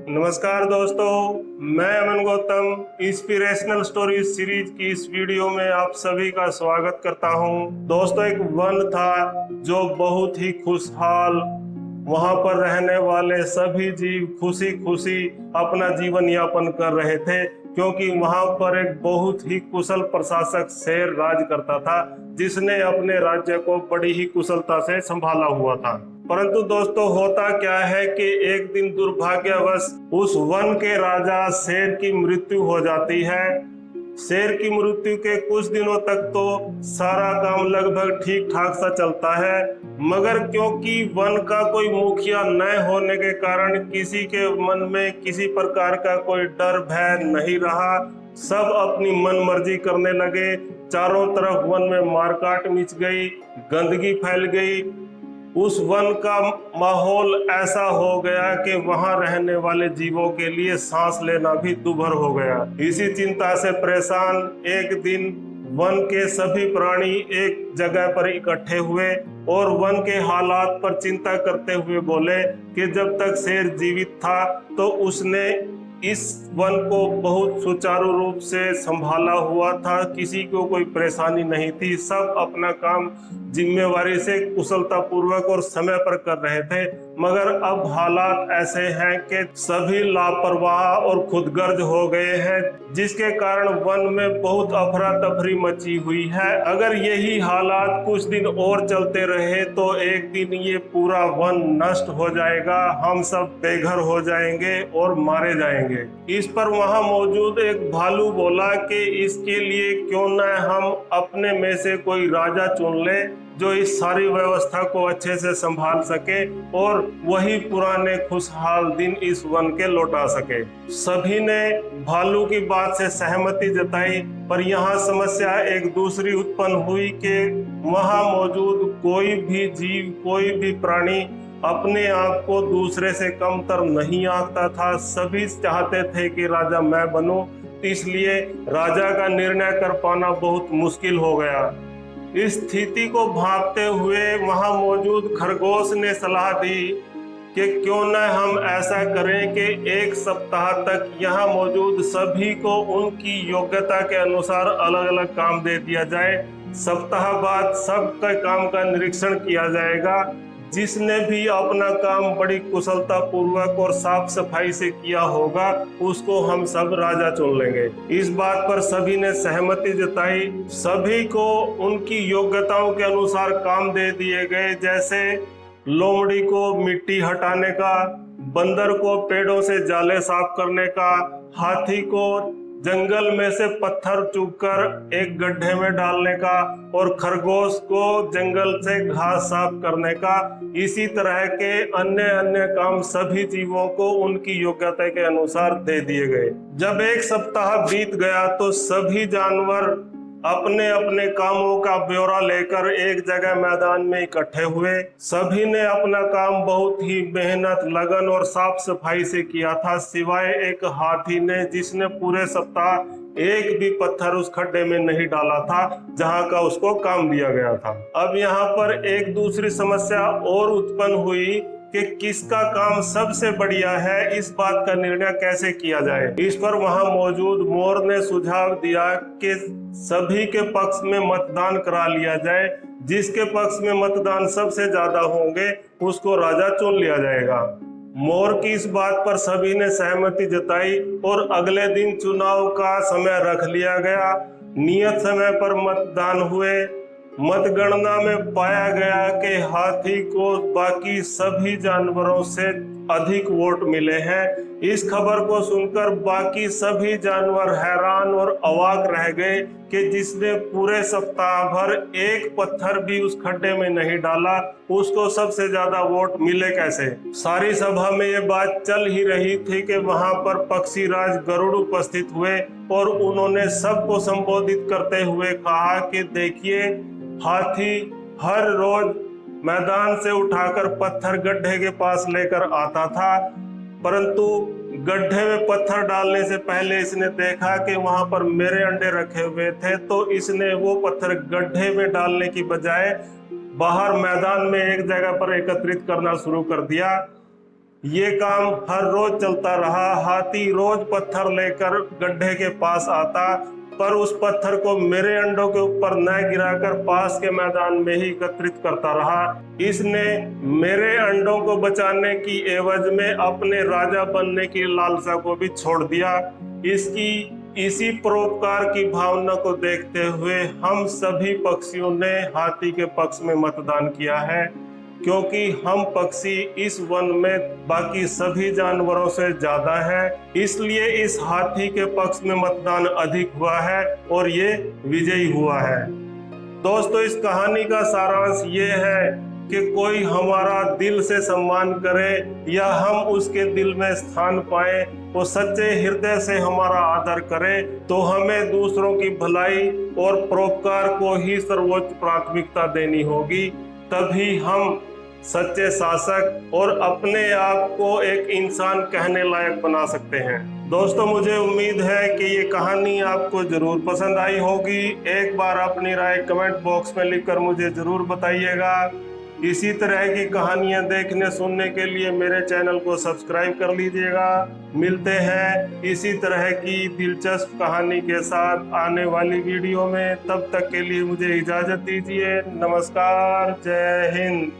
नमस्कार दोस्तों, मैं अमन गौतम इंस्पिरेशनल स्टोरी सीरीज की इस वीडियो में आप सभी का स्वागत करता हूं। दोस्तों, एक वन था जो बहुत ही खुशहाल, वहां पर रहने वाले सभी जीव खुशी खुशी अपना जीवन यापन कर रहे थे, क्योंकि वहां पर एक बहुत ही कुशल प्रशासक शेर राज करता था, जिसने अपने राज्य को बड़ी ही कुशलता से संभाला हुआ था। परंतु दोस्तों, होता क्या है कि एक दिन दुर्भाग्यवश उस वन के राजा शेर की मृत्यु हो जाती है। शेर की मृत्यु के कुछ दिनों तक तो सारा काम लगभग ठीक ठाक सा चलता है, मगर क्योंकि वन का कोई मुखिया न होने के कारण किसी के मन में किसी प्रकार का कोई डर भय नहीं रहा। सब अपनी मन मर्जी करने लगे। चारों तरफ वन में मारकाट मच गई, गंदगी फैल गई। उस वन का माहौल ऐसा हो गया कि वहां रहने वाले जीवों के लिए सांस लेना भी दुभर हो गया। इसी चिंता से परेशान एक दिन वन के सभी प्राणी एक जगह पर इकट्ठे हुए और वन के हालात पर चिंता करते हुए बोले कि जब तक शेर जीवित था तो उसने इस वन को बहुत सुचारू रूप से संभाला हुआ था, किसी को कोई परेशानी नहीं थी। सब अपना काम जिम्मेवारी से कुशलता पूर्वक और समय पर कर रहे थे। मगर अब हालात ऐसे हैं कि सभी लापरवाह और खुदगर्ज हो गए हैं, जिसके कारण वन में बहुत अफरा तफरी मची हुई है। अगर यही हालात कुछ दिन और चलते रहे तो एक दिन ये पूरा वन नष्ट हो जाएगा, हम सब बेघर हो जाएंगे और मारे जाएंगे। इस पर वहां मौजूद एक भालू बोला कि इसके लिए क्यों न हम अपने में से कोई राजा चुन ले जो इस सारी व्यवस्था को अच्छे से संभाल सके और वही पुराने खुशहाल दिन इस वन के लौटा सके। सभी ने भालू की बात से सहमति जताई, पर यहाँ समस्या एक दूसरी उत्पन्न हुई कि वहां मौजूद कोई भी जीव, कोई भी प्राणी अपने आप को दूसरे से कमतर नहीं आंकता था। सभी चाहते थे कि राजा मैं बनूं, इसलिए राजा का निर्णय कर पाना बहुत मुश्किल हो गया। इस स्थिति को भांपते हुए वहां मौजूद खरगोश ने सलाह दी कि क्यों न हम ऐसा करें कि एक सप्ताह तक यहाँ मौजूद सभी को उनकी योग्यता के अनुसार अलग अलग काम दे दिया जाए। सप्ताह बाद सबका काम का निरीक्षण किया जाएगा। जिसने भी अपना काम बड़ी कुशलता पूर्वक और साफ सफाई से किया होगा उसको हम सब राजा चुन लेंगे। इस बात पर सभी ने सहमति जताई। सभी को उनकी योग्यताओं के अनुसार काम दे दिए गए, जैसे लोमड़ी को मिट्टी हटाने का, बंदर को पेड़ों से जाले साफ करने का, हाथी को जंगल में से पत्थर चुगकर एक गड्ढे में डालने का और खरगोश को जंगल से घास साफ करने का। इसी तरह के अन्य अन्य काम सभी जीवों को उनकी योग्यता के अनुसार दे दिए गए। जब एक सप्ताह बीत गया तो सभी जानवर अपने अपने कामों का ब्यौरा लेकर एक जगह मैदान में इकट्ठे हुए। सभी ने अपना काम बहुत ही मेहनत, लगन और साफ सफाई से किया था, सिवाय एक हाथी ने, जिसने पूरे सप्ताह एक भी पत्थर उस खड्डे में नहीं डाला था जहां का उसको काम दिया गया था। अब यहाँ पर एक दूसरी समस्या और उत्पन्न हुई कि किसका काम सबसे बढ़िया है, इस बात का निर्णय कैसे किया जाए। इस पर वहां मौजूद मोर ने सुझाव दिया कि सभी के पक्ष में मतदान करा लिया जाए। जिसके पक्ष में मतदान सबसे ज्यादा होंगे उसको राजा चुन लिया जाएगा। मोर की इस बात पर सभी ने सहमति जताई और अगले दिन चुनाव का समय रख लिया गया। नियत समय पर मतदान हुए। मतगणना में पाया गया कि हाथी को बाकी सभी जानवरों से अधिक वोट मिले हैं। इस खबर को सुनकर बाकी सभी जानवर हैरान और अवाक रह गए कि जिसने पूरे सप्ताह भर एक पत्थर भी उस खड्डे में नहीं डाला उसको सबसे ज्यादा वोट मिले कैसे। सारी सभा में ये बात चल ही रही थी कि वहां पर पक्षीराज गरुड़ उपस्थित हुए और उन्होंने सबको संबोधित करते हुए कहा कि देखिए, हाथी हर रोज मैदान से उठाकर पत्थर गड्ढे के पास लेकर आता था, परंतु गड्ढे में पत्थर डालने से पहले इसने देखा कि वहां पर मेरे अंडे रखे हुए थे, तो इसने वो पत्थर गड्ढे में डालने की बजाय बाहर मैदान में एक जगह पर एकत्रित करना शुरू कर दिया। ये काम हर रोज चलता रहा। हाथी रोज पत्थर लेकर गड्ढे के पास आता, पर उस पत्थर को मेरे अंडों के ऊपर न गिराकर पास के मैदान में ही एकत्रित करता रहा। इसने मेरे अंडों को बचाने की एवज में अपने राजा बनने की लालसा को भी छोड़ दिया। इसकी इसी परोपकार की भावना को देखते हुए हम सभी पक्षियों ने हाथी के पक्ष में मतदान किया है, क्योंकि हम पक्षी इस वन में बाकी सभी जानवरों से ज्यादा है, इसलिए इस हाथी के पक्ष में मतदान अधिक हुआ है और ये विजयी हुआ है। दोस्तों, इस कहानी का सारांश ये है कि कोई हमारा दिल से सम्मान करे या हम उसके दिल में स्थान पाए, वो सच्चे हृदय से हमारा आदर करे, तो हमें दूसरों की भलाई और परोपकार को ही सर्वोच्च प्राथमिकता देनी होगी। तभी हम सच्चे शासक और अपने आप को एक इंसान कहने लायक बना सकते हैं। दोस्तों, मुझे उम्मीद है कि ये कहानी आपको जरूर पसंद आई होगी। एक बार अपनी राय कमेंट बॉक्स में लिखकर मुझे जरूर बताइएगा। इसी तरह की कहानियां देखने सुनने के लिए मेरे चैनल को सब्सक्राइब कर लीजिएगा। मिलते हैं इसी तरह की दिलचस्प कहानी के साथ आने वाली वीडियो में। तब तक के लिए मुझे इजाजत दीजिए। नमस्कार, जय हिंद।